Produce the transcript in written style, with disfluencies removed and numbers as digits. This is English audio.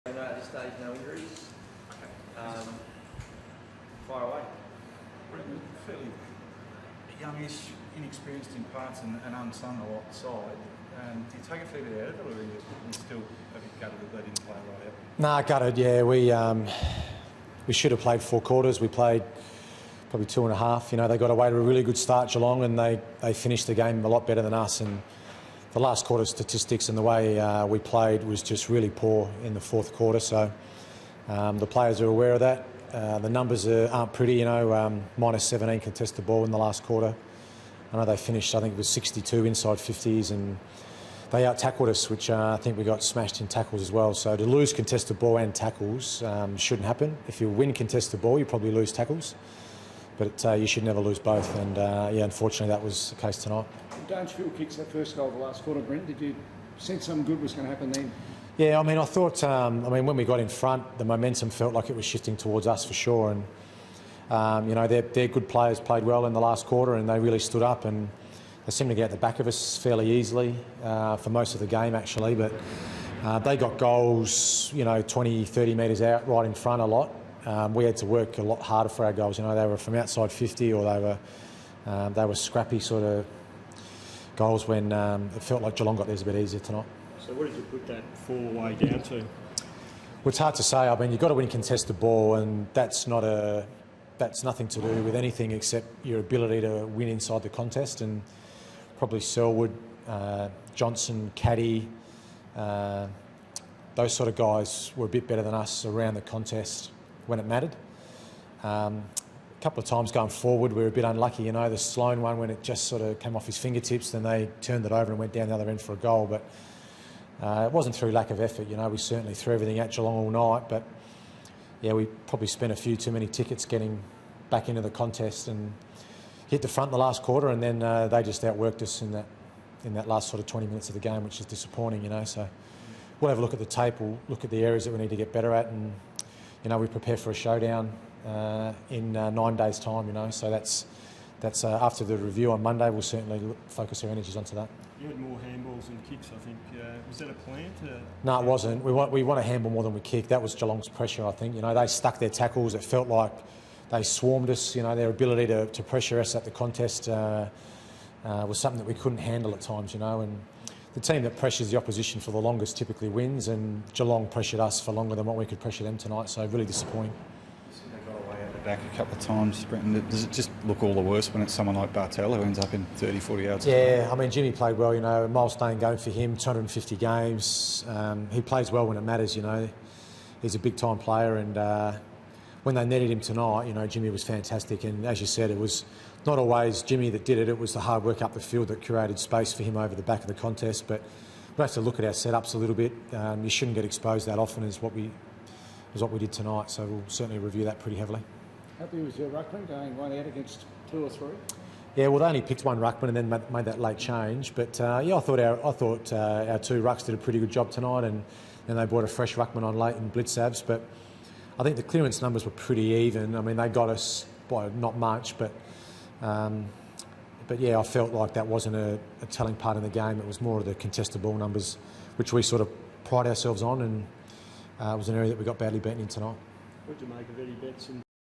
No, at this stage, no injuries. Fire away. Brenton, fairly youngish, inexperienced in parts and unsung a lot side. Do you take a fair bit out of it, or are you still a bit gutted that they didn't play right out? Nah, gutted, yeah. We should have played 4 quarters. We played probably 2.5. You know, they got away to a really good start, Geelong, and they finished the game a lot better than us. And the last quarter statistics and the way we played was just really poor in the 4th quarter. So the players are aware of that. The numbers aren't pretty, you know, minus 17 contested ball in the last quarter. I know they finished, I think it was 62 inside 50s, and they out-tackled us, which I think we got smashed in tackles as well. So to lose contested ball and tackles shouldn't happen. If you win contested ball, you probably lose tackles. But you should never lose both, and yeah, unfortunately that was the case tonight. Dangerfield kicks that first goal of the last quarter, Brent. Did you sense something good was going to happen then? Yeah, I mean, I thought, when we got in front, the momentum felt like it was shifting towards us for sure. And, you know, their good players played well in the last quarter and they really stood up, and they seemed to get at the back of us fairly easily for most of the game, actually. But they got goals, you know, 20, 30 metres out right in front a lot. We had to work a lot harder for our goals. You know, they were from outside 50, or they were scrappy sort of goals when it felt like Geelong got theirs a bit easier tonight. So what did you put that 4-way down to? Well, it's hard to say. I mean, you've got to win contested ball, and that's nothing to do with anything except your ability to win inside the contest. And probably Selwood, Johnson, Caddy, those sort of guys were a bit better than us around the contest when it mattered. A couple of times going forward, we were a bit unlucky. You know, the Sloan one, when it just sort of came off his fingertips, then they turned it over and went down the other end for a goal. But it wasn't through lack of effort. You know, we certainly threw everything at Geelong all night, but yeah, we probably spent a few too many tickets getting back into the contest and hit the front in the last quarter, and then they just outworked us in that last sort of 20 minutes of the game, which is disappointing. You know, so we'll have a look at the tape. We'll look at the areas that we need to get better at, and you know, we prepare for a showdown in 9 days' time. You know, so that's after the review on Monday. We'll certainly focus our energies onto that. You had more handballs than kicks, I think. Was that a plan? No, it wasn't. We want to handball more than we kick. That was Geelong's pressure, I think. You know, they stuck their tackles. It felt like they swarmed us. You know, their ability to pressure us at the contest was something that we couldn't handle at times. You know, and the team that pressures the opposition for the longest typically wins, and Geelong pressured us for longer than what we could pressure them tonight. So really disappointing. They got away at the back a couple of times, Brenton. Does it just look all the worse when it's someone like Bartel who ends up in 30, 40 yards? Yeah, I mean, Jimmy played well. You know, milestone game for him, 250 games. He plays well when it matters. You know, he's a big time player, and when they netted him tonight, you know, Jimmy was fantastic. And as you said, it was not always Jimmy that did it. It was the hard work up the field that created space for him over the back of the contest. But we'll have to look at our setups a little bit. You shouldn't get exposed that often as what we did tonight. So we'll certainly review that pretty heavily. Happy with your ruckman going one out against 2 or 3? Yeah, well, they only picked one ruckman and then made that late change. But yeah, I thought our 2 rucks did a pretty good job tonight, and then they brought a fresh ruckman on late in Blitzabs. But I think the clearance numbers were pretty even. I mean, they got us by not much, but yeah, I felt like that wasn't a telling part in the game. It was more of the contested ball numbers, which we sort of pride ourselves on, and it was an area that we got badly beaten in tonight. What did you make of Eddie Betts?